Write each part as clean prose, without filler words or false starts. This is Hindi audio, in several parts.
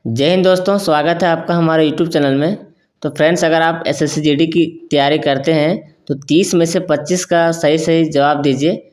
जय हिंद दोस्तों, स्वागत है आपका हमारे यूट्यूब चैनल में। तो फ्रेंड्स, अगर आप एसएससी जीडी की तैयारी करते हैं तो 30 में से 25 का सही सही जवाब दीजिए।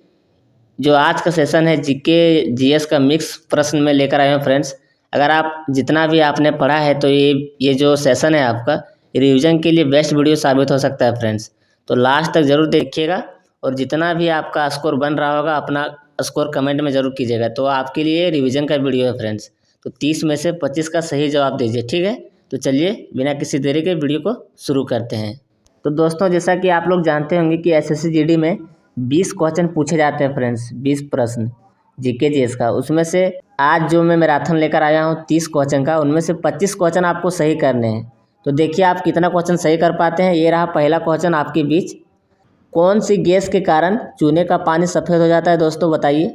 जो आज का सेशन है जीके जीएस का मिक्स प्रश्न में लेकर आए हूँ फ्रेंड्स। अगर आप जितना भी आपने पढ़ा है तो ये जो सेशन है आपका रिवीजन के लिए बेस्ट वीडियो साबित हो सकता है फ्रेंड्स। तो लास्ट तक ज़रूर देखिएगा और जितना भी आपका स्कोर बन रहा होगा अपना स्कोर कमेंट में ज़रूर कीजिएगा। तो आपके लिए रिवीजन का वीडियो है फ्रेंड्स। तो 30 में से 25 का सही जवाब दीजिए, ठीक है। तो चलिए बिना किसी देरी के वीडियो को शुरू करते हैं। तो दोस्तों, जैसा कि आप लोग जानते होंगे कि एसएससी जीडी में 20 क्वेश्चन पूछे जाते हैं फ्रेंड्स, 20 प्रश्न जीके जीएस का। उसमें से आज जो मैं मैराथन लेकर आया हूँ 30 क्वेश्चन का, उनमें से 25 क्वेश्चन आपको सही करने हैं। तो देखिए आप कितना क्वेश्चन सही कर पाते हैं। ये रहा पहला क्वेश्चन आपके बीच। कौन सी गैस के कारण चूने का पानी सफ़ेद हो जाता है दोस्तों, बताइए।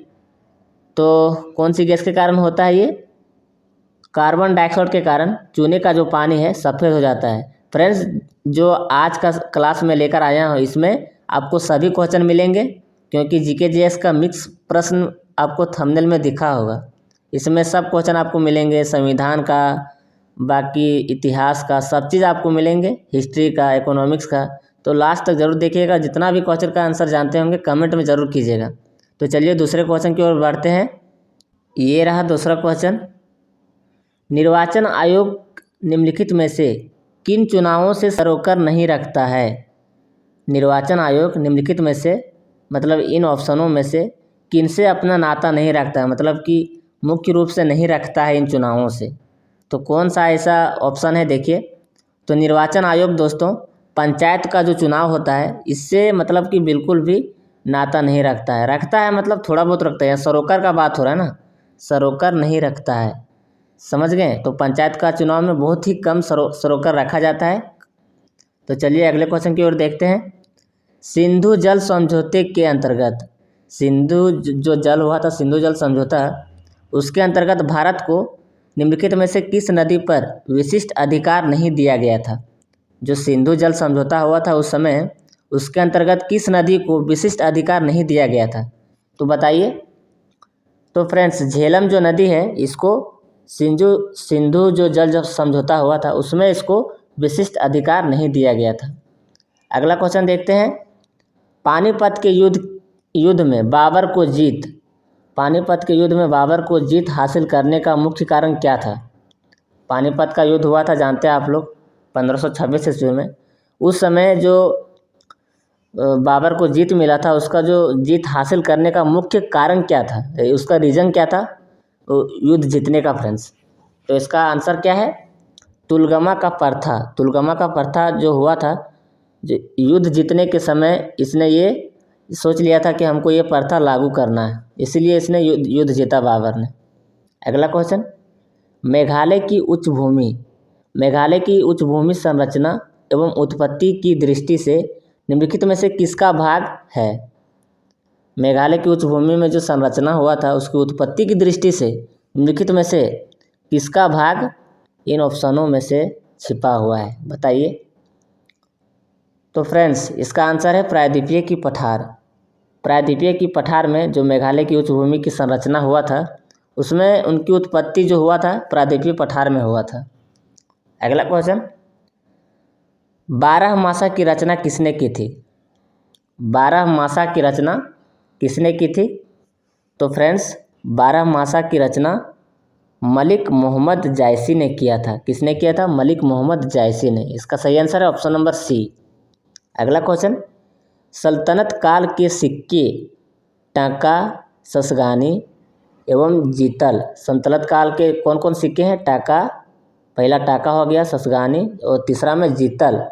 तो कौन सी गैस के कारण होता है ये? कार्बन डाइऑक्साइड के कारण चूने का जो पानी है सफ़ेद हो जाता है। फ्रेंड्स, जो आज का क्लास में लेकर आया हूँ इसमें आपको सभी क्वेश्चन मिलेंगे, क्योंकि जीके जीएस का मिक्स प्रश्न आपको थंबनेल में दिखा होगा। इसमें सब क्वेश्चन आपको मिलेंगे, संविधान का, बाकी इतिहास का, सब चीज़ आपको मिलेंगे, हिस्ट्री का, इकोनॉमिक्स का। तो लास्ट तक ज़रूर देखिएगा। जितना भी क्वेश्चन का आंसर जानते होंगे कमेंट में ज़रूर कीजिएगा। तो चलिए दूसरे क्वेश्चन की ओर बढ़ते हैं। ये रहा दूसरा क्वेश्चन। निर्वाचन आयोग निम्नलिखित में से किन चुनावों से सरोकार नहीं रखता है? निर्वाचन आयोग निम्नलिखित में से मतलब इन ऑप्शनों में से किन से अपना नाता नहीं रखता है, मतलब कि मुख्य रूप से नहीं रखता है इन चुनावों से। तो कौन सा ऐसा ऑप्शन है, देखिए। तो निर्वाचन आयोग दोस्तों पंचायत का जो चुनाव होता है इससे मतलब कि बिल्कुल भी नाता नहीं रखता है। रखता है मतलब थोड़ा बहुत रखता है। सरोकार का बात हो रहा है ना, सरोकार नहीं रखता है, समझ गए। तो पंचायत का चुनाव में बहुत ही कम सरोकार रखा जाता है। तो चलिए अगले क्वेश्चन की ओर देखते हैं। सिंधु जल समझौते के अंतर्गत, सिंधु जो जल हुआ था, सिंधु जल समझौता, उसके अंतर्गत भारत को निम्नलिखित में से किस नदी पर विशिष्ट अधिकार नहीं दिया गया था? जो सिंधु जल समझौता हुआ था उस समय उसके अंतर्गत किस नदी को विशिष्ट अधिकार नहीं दिया गया था? तो बताइए। तो फ्रेंड्स, झेलम जो नदी है इसको सिंधु जो जल समझौता हुआ था उसमें इसको विशिष्ट अधिकार नहीं दिया गया था। अगला क्वेश्चन देखते हैं। पानीपत के युद्ध में बाबर को जीत, पानीपत के युद्ध में बाबर को जीत हासिल करने का मुख्य कारण क्या था? पानीपत का युद्ध हुआ था, जानते हैं आप लोग, 1526 ईस्वी में। उस समय जो बाबर को जीत मिला था, उसका जो जीत हासिल करने का मुख्य कारण क्या था, उसका रीज़न क्या था युद्ध जीतने का फ्रेंड्स? तो इसका आंसर क्या है? तुलगमा का प्रथा। तुलगमा का प्रथा जो हुआ था, जो युद्ध जीतने के समय इसने ये सोच लिया था कि हमको ये प्रथा लागू करना है, इसलिए इसने युद्ध जीता बाबर ने। अगला क्वेश्चन। मेघालय की उच्च भूमि, मेघालय की उच्च भूमि संरचना एवं उत्पत्ति की दृष्टि से निम्नलिखित में से किसका भाग है? मेघालय की उच्च भूमि में जो संरचना हुआ था उसकी उत्पत्ति की दृष्टि से निम्नलिखित में से किसका भाग इन ऑप्शनों में से छिपा हुआ है, बताइए। तो फ्रेंड्स, इसका आंसर है प्रायद्वीपीय की पठार। प्रायद्वीपीय की पठार में जो मेघालय की उच्च भूमि की संरचना हुआ था उसमें उनकी उत्पत्ति जो हुआ था प्रायद्वीपीय पठार में हुआ था। अगला क्वेश्चन। बारहमासा की रचना किसने की थी? बारहमासा की रचना किसने की थी? तो फ्रेंड्स, बारहमासा की रचना मलिक मोहम्मद जायसी ने किया था। किसने किया था? मलिक मोहम्मद जायसी ने। इसका सही आंसर है ऑप्शन नंबर सी। अगला क्वेश्चन। सल्तनत काल के सिक्के टाका, ससगानी एवं जीतल, सल्तनत काल के कौन कौन सिक्के हैं? टाका, पहला टाका हो गया, ससगानी और तीसरा में जीतल।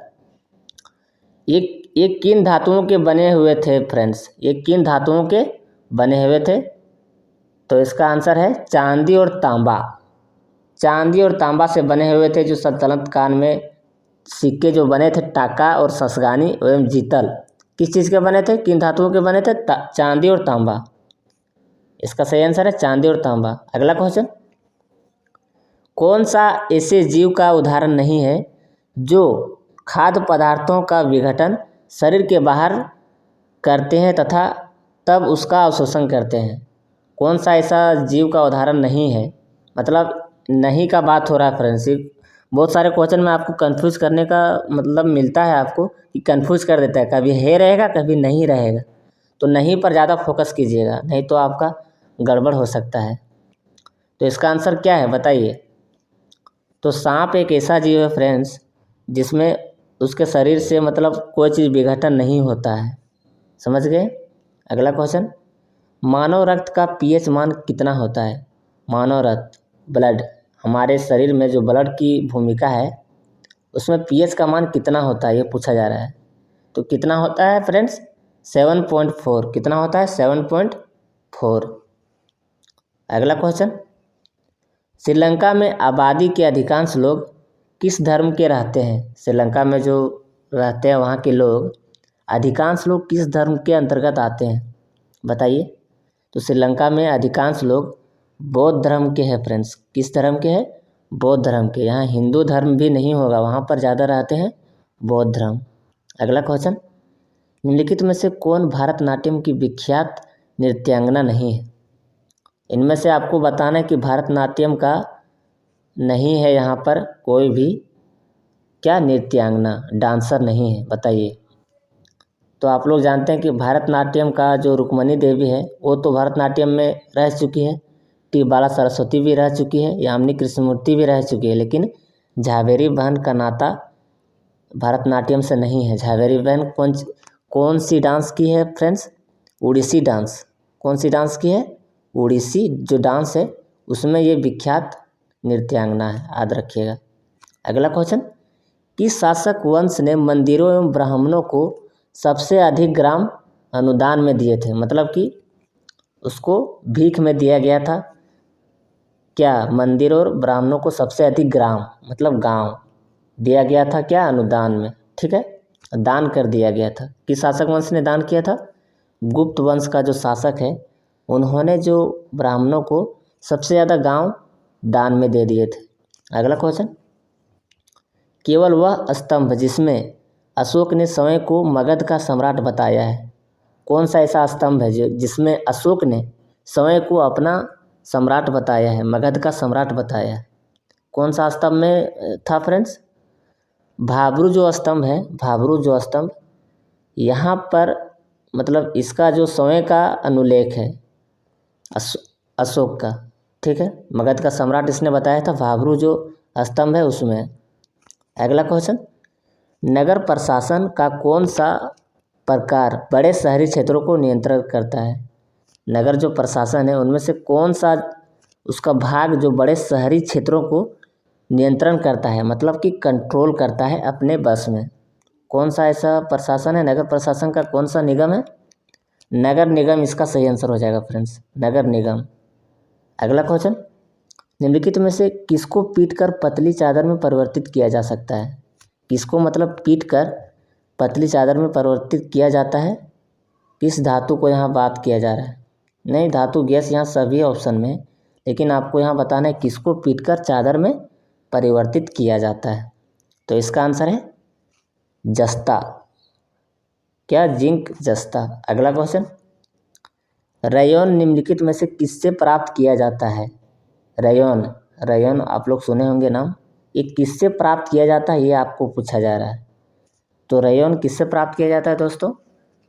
ये किन धातुओं के बने हुए थे फ्रेंड्स? ये किन धातुओं के बने हुए थे? तो इसका आंसर है चांदी और तांबा। चांदी और तांबा से बने हुए थे जो सल्तनत काल में सिक्के जो बने थे, टाका और ससगानी एवं जीतल। किस चीज़ के बने थे, किन धातुओं के बने थे? चांदी और तांबा। इसका सही आंसर है चांदी और तांबा। अगला क्वेश्चन। कौन सा ऐसे जीव का उदाहरण नहीं है जो खाद्य पदार्थों का विघटन शरीर के बाहर करते हैं तथा तब उसका अवशोषण करते हैं? कौन सा ऐसा जीव का उदाहरण नहीं है, मतलब नहीं का बात हो रहा है फ्रेंडशिप। बहुत सारे क्वेश्चन में आपको कंफ्यूज करने का मतलब मिलता है आपको कि कंफ्यूज कर देता है, कभी है रहेगा कभी नहीं रहेगा। तो नहीं पर ज़्यादा फोकस कीजिएगा, नहीं तो आपका गड़बड़ हो सकता है। तो इसका आंसर क्या है बताइए। तो सांप एक ऐसा जीव है फ्रेंड्स जिसमें उसके शरीर से मतलब कोई चीज़ विघटन नहीं होता है। समझ गए। अगला क्वेश्चन, मानव रक्त का पीएच मान कितना होता है। मानव रक्त ब्लड, हमारे शरीर में जो ब्लड की भूमिका है उसमें पीएच का मान कितना होता है ये पूछा जा रहा है। तो कितना होता है फ्रेंड्स, 7.4। कितना होता है, 7.4। अगला क्वेश्चन, श्रीलंका में आबादी के अधिकांश लोग किस धर्म के रहते हैं। श्रीलंका में जो रहते हैं वहाँ के लोग, अधिकांश लोग किस धर्म के अंतर्गत आते हैं बताइए। तो श्रीलंका में अधिकांश लोग बौद्ध धर्म के हैं फ्रेंड्स। किस धर्म के हैं, बौद्ध धर्म के। यहाँ हिंदू धर्म भी नहीं होगा, वहाँ पर ज़्यादा रहते हैं बौद्ध धर्म। अगला क्वेश्चन, निम्नलिखित में से कौन भारतनाट्यम की विख्यात नृत्यांगना नहीं है। इनमें से आपको बताना है कि भारतनाट्यम का नहीं है यहाँ पर कोई भी क्या नृत्यांगना, डांसर नहीं है बताइए। तो आप लोग जानते हैं कि भारतनाट्यम का जो रुक्मणी देवी है वो तो भारतनाट्यम में रह चुकी है, टी बाला सरस्वती भी रह चुकी है, यामिनी कृष्णमूर्ति भी रह चुकी है, लेकिन झावेरी बहन का नाता भारतनाट्यम से नहीं है। झावेरी बहन कौन सी डांस की है फ्रेंड्स, उड़ीसी डांस। कौन सी डांस की है, उड़ीसी जो डांस है उसमें ये विख्यात नृत्यांगना है, याद रखिएगा। अगला क्वेश्चन, किस शासक वंश ने मंदिरों एवं ब्राह्मणों को सबसे अधिक ग्राम अनुदान में दिए थे। मतलब कि उसको भीख में दिया गया था क्या, मंदिर और ब्राह्मणों को सबसे अधिक ग्राम मतलब गांव दिया गया था क्या, अनुदान में। ठीक है, दान कर दिया गया था। किस शासक वंश ने दान किया था, गुप्त वंश का जो शासक है उन्होंने जो ब्राह्मणों को सबसे ज़्यादा गांव दान में दे दिए थे। अगला क्वेश्चन, केवल वह स्तंभ जिसमें अशोक ने समय को मगध का सम्राट बताया है। कौन सा ऐसा स्तंभ है जिसमें अशोक ने समय को अपना सम्राट बताया है, मगध का सम्राट बताया है। कौन सा स्तंभ में था फ्रेंड्स, भाब्रू जो स्तंभ है, भाब्रू जो स्तंभ, यहाँ पर मतलब इसका जो समय का अनुलेख है अशोक का। ठीक है, मगध का सम्राट इसने बताया था, भाब्रू जो स्तंभ है उसमें। अगला क्वेश्चन, नगर प्रशासन का कौन सा प्रकार बड़े शहरी क्षेत्रों को नियंत्रित करता है। नगर जो प्रशासन है उनमें से कौन सा उसका भाग जो बड़े शहरी क्षेत्रों को नियंत्रण करता है, मतलब कि कंट्रोल करता है अपने बस में। कौन सा ऐसा प्रशासन है, नगर प्रशासन का कौन सा निगम है, नगर निगम इसका सही आंसर हो जाएगा फ्रेंड्स, नगर निगम। अगला क्वेश्चन, निम्नलिखित में से किसको पीटकर पतली चादर में परिवर्तित किया जा सकता है। किसको मतलब पीटकर पतली चादर में परिवर्तित किया जाता है, किस धातु को यहाँ बात किया जा रहा है। नहीं, धातु गैस यहाँ सभी ऑप्शन में, लेकिन आपको यहाँ बताना है किसको पीटकर चादर में परिवर्तित किया जाता है। तो इसका आंसर है जस्ता, क्या, जिंक जस्ता। अगला क्वेश्चन, रेयॉन निम्नलिखित में से किससे प्राप्त किया जाता है। रेयॉन, रेयॉन आप लोग सुने होंगे नाम, ये किससे प्राप्त किया जाता है ये आपको पूछा जा रहा है। तो रेयॉन किससे प्राप्त किया जाता है दोस्तों,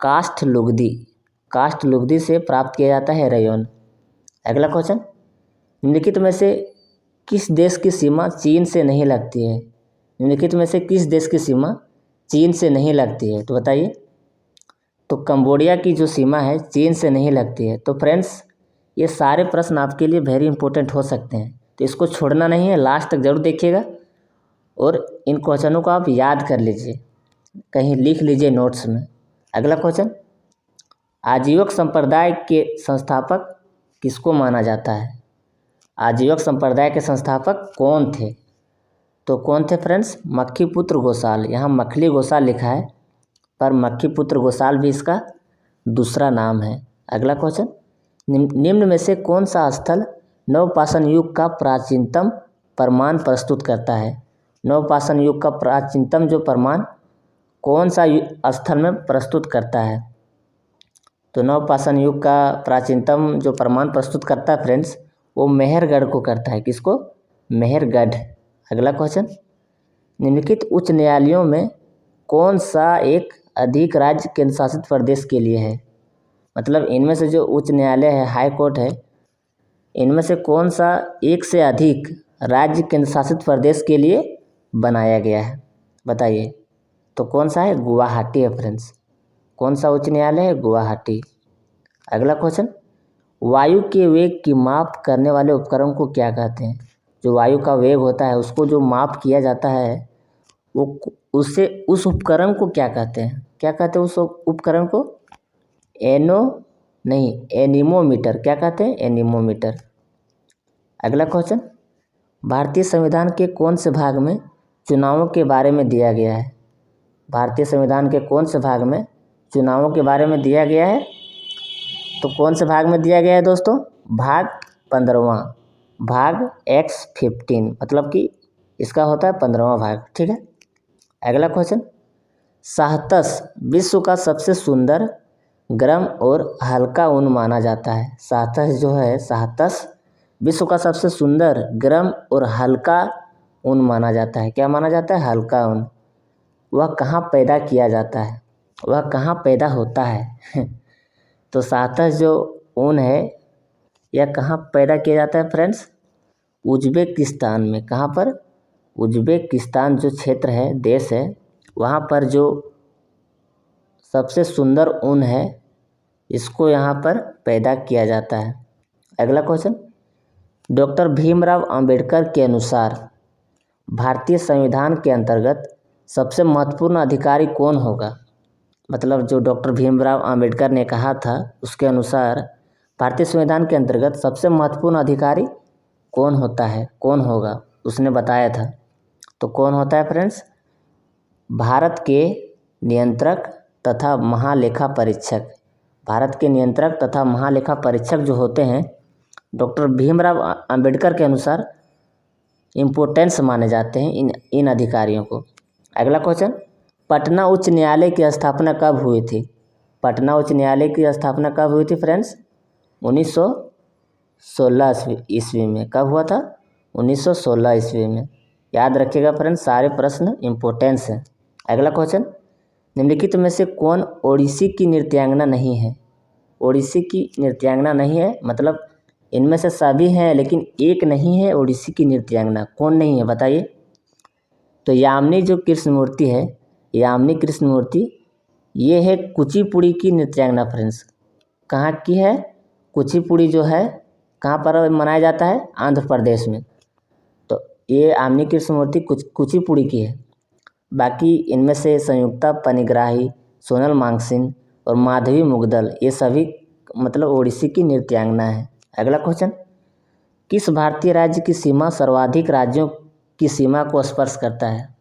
काष्ठ लुगदी, काष्ठ लुगदी से प्राप्त किया जाता है रेयॉन। अगला क्वेश्चन, निम्नलिखित में से किस देश की सीमा चीन से नहीं लगती है। निम्नलिखित में से किस देश की सीमा चीन से नहीं लगती है, तो बताइए। तो कंबोडिया की जो सीमा है चीन से नहीं लगती है। तो फ्रेंड्स ये सारे प्रश्न आपके लिए वेरी इंपॉर्टेंट हो सकते हैं, तो इसको छोड़ना नहीं है, लास्ट तक जरूर देखिएगा और इन क्वेश्चनों को आप याद कर लीजिए, कहीं लिख लीजिए नोट्स में। अगला क्वेश्चन, आजीवक संप्रदाय के संस्थापक किसको माना जाता है। आजीवक संप्रदाय के संस्थापक कौन थे, तो कौन थे फ्रेंड्स, मक्खीपुत्र गोसाल। यहाँ मखली गोसाल लिखा है पर मक्खीपुत्र गोसाल भी इसका दूसरा नाम है। अगला क्वेश्चन, निम्न में से कौन सा स्थल नवपाषाण युग का प्राचीनतम प्रमाण प्रस्तुत करता है। नवपाषाण युग का प्राचीनतम जो प्रमाण कौन सा स्थल में प्रस्तुत करता है। तो नवपाषाण युग का प्राचीनतम जो प्रमाण प्रस्तुत करता है फ्रेंड्स वो मेहरगढ़ को करता है। किसको, मेहरगढ़। अगला क्वेश्चन, निम्नलिखित उच्च न्यायालयों में कौन सा एक अधिक राज्य केंद्र शासित प्रदेश के लिए है? मतलब इनमें से जो उच्च न्यायालय है, हाई कोर्ट है, इनमें से कौन सा एक से अधिक राज्य केंद्र शासित प्रदेश के लिए बनाया गया है, बताइए। तो कौन सा है? गुवाहाटी है फ्रेंड्स। कौन सा उच्च न्यायालय है? गुवाहाटी। अगला क्वेश्चन, वायु के वेग की माप करने वाले उपकरण को क्या कहते हैं? जो वायु का वेग होता है उसको जो माप किया जाता है वो उससे उस उपकरण को क्या कहते हैं? क्या कहते हैं उस उपकरण को? एनीमोमीटर। क्या कहते हैं? एनीमोमीटर। अगला क्वेश्चन, भारतीय संविधान के कौन से भाग में चुनावों के बारे में दिया गया है? भारतीय संविधान के कौन से भाग में चुनावों के बारे में दिया गया है? तो कौन से भाग में दिया गया है दोस्तों? भाग 15वां, भाग X15, मतलब कि इसका होता है 15वां भाग। ठीक है। अगला क्वेश्चन, साहतस विश्व का सबसे सुंदर, गर्म और हल्का ऊन माना जाता है। साहतस विश्व का सबसे सुंदर, गर्म और हल्का ऊन माना जाता है। क्या माना जाता है? हल्का ऊन। वह कहाँ पैदा किया जाता है? वह कहाँ पैदा होता है? तो साहतस जो ऊन है यह कहाँ पैदा किया जाता है फ्रेंड्स? उज्बेकिस्तान में। कहाँ पर? उज्बेकिस्तान जो क्षेत्र है, देश है, वहाँ पर जो सबसे सुंदर ऊन है इसको यहाँ पर पैदा किया जाता है। अगला क्वेश्चन, डॉक्टर भीमराव अंबेडकर के अनुसार भारतीय संविधान के अंतर्गत सबसे महत्वपूर्ण अधिकारी कौन होगा? मतलब जो डॉक्टर भीमराव अंबेडकर ने कहा था उसके अनुसार भारतीय संविधान के अंतर्गत सबसे महत्वपूर्ण अधिकारी कौन होता है, कौन होगा, उसने बताया था। तो कौन होता है फ्रेंड्स? भारत के नियंत्रक तथा महालेखा परीक्षक। भारत के नियंत्रक तथा महालेखा परीक्षक जो होते हैं डॉक्टर भीमराव अंबेडकर के अनुसार इम्पोर्टेंस माने जाते हैं इन अधिकारियों को। अगला क्वेश्चन, पटना उच्च न्यायालय की स्थापना कब हुई थी? पटना उच्च न्यायालय की स्थापना कब हुई थी फ्रेंड्स? 1916 ईस्वी में। कब हुआ था? 1916 ईस्वी में। याद रखिएगा फ्रेंड्स, सारे प्रश्न इम्पोर्टेंस हैं। अगला क्वेश्चन, निम्नलिखित में से कौन ओडिसी की नृत्यांगना नहीं है? ओडिसी की नृत्यांगना नहीं है, मतलब इनमें से सभी हैं लेकिन एक नहीं है ओडिसी की नृत्यांगना। कौन नहीं है बताइए? तो यामिनी जो कृष्णमूर्ति है, यामिनी कृष्णमूर्ति, ये है कुचिपुड़ी की नृत्यांगना फ्रेंड्स। कहाँ की है? कुचिपुड़ी जो है कहाँ पर मनाया जाता है? आंध्र प्रदेश में। तो ये यामिनी कृष्णमूर्ति कुचिपुड़ी की है। बाकी इनमें से संयुक्ता पनिग्राही, सोनल मांगसिन और माधवी मुग्दल, ये सभी मतलब ओडिसी की नृत्यांगना है। अगला क्वेश्चन, किस भारतीय राज्य की सीमा सर्वाधिक राज्यों की सीमा को स्पर्श करता है?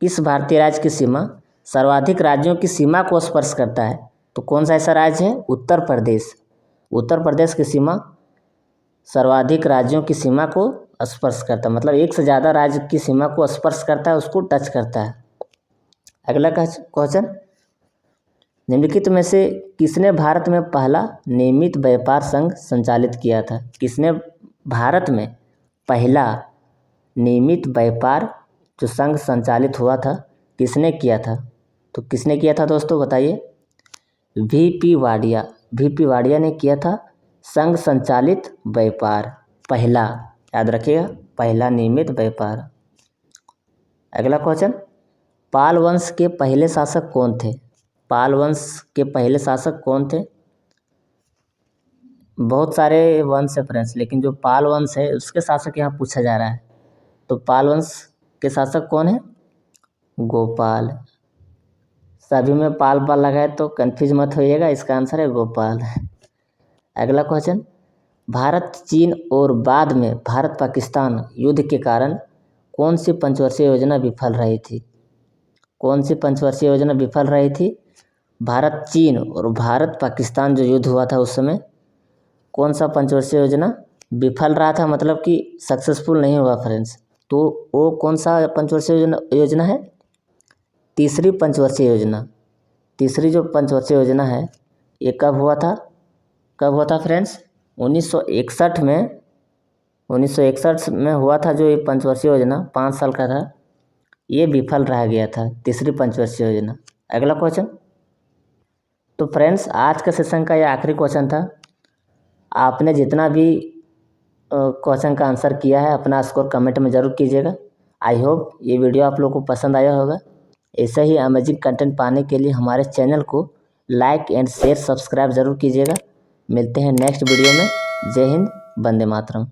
किस भारतीय राज्य की सीमा सर्वाधिक राज्यों की सीमा को स्पर्श करता है? तो कौन सा ऐसा राज्य है? उत्तर प्रदेश। उत्तर प्रदेश की सीमा सर्वाधिक राज्यों की सीमा को स्पर्श करता है, मतलब एक से ज़्यादा राज्य की सीमा को स्पर्श करता है, उसको टच करता है। अगला क्वेश्चन, निम्नलिखित में से किसने भारत में पहला नियमित व्यापार संघ संचालित किया था? किसने भारत में पहला नियमित व्यापार जो संघ संचालित हुआ था किसने किया था? तो किसने किया था दोस्तों बताइए? वीपी वाडिया। वीपी वाडिया ने किया था संघ संचालित व्यापार, पहला। याद रखिएगा, पहला नियमित व्यापार। अगला क्वेश्चन, पाल वंश के पहले शासक कौन थे? पाल वंश के पहले शासक कौन थे? बहुत सारे वंश है फ्रेंड्स, लेकिन जो पाल वंश है उसके शासक यहाँ पूछा जा रहा है। तो पाल वंश के शासक कौन है? गोपाल। सभी में पाल पाल लगा है तो कंफ्यूज मत होइएगा, इसका आंसर है गोपाल। अगला क्वेश्चन, भारत चीन और बाद में भारत पाकिस्तान युद्ध के कारण कौन सी पंचवर्षीय योजना विफल रही थी? कौन सी पंचवर्षीय योजना विफल रही थी? भारत चीन और भारत पाकिस्तान जो युद्ध हुआ था उस समय कौन सा पंचवर्षीय योजना विफल रहा था, मतलब कि सक्सेसफुल नहीं हुआ फ्रेंड्स। तो वो कौन सा पंचवर्षीय योजना है? तीसरी पंचवर्षीय योजना। तीसरी जो पंचवर्षीय योजना है ये कब हुआ था? कब हुआ था फ्रेंड्स? 1961 में 1961 में हुआ था जो ये पंचवर्षीय योजना 5 साल का था, ये विफल रह गया था तीसरी पंचवर्षीय योजना। अगला क्वेश्चन। तो फ्रेंड्स आज का सेशन का ये आखिरी क्वेश्चन था। आपने जितना भी क्वेश्चन का आंसर किया है अपना स्कोर कमेंट में ज़रूर कीजिएगा। आई होप ये वीडियो आप लोगों को पसंद आया होगा। ऐसे ही अमेजिंग कंटेंट पाने के लिए हमारे चैनल को लाइक एंड शेयर सब्सक्राइब ज़रूर कीजिएगा। मिलते हैं नेक्स्ट वीडियो में। जय हिंद, वंदे मातरम।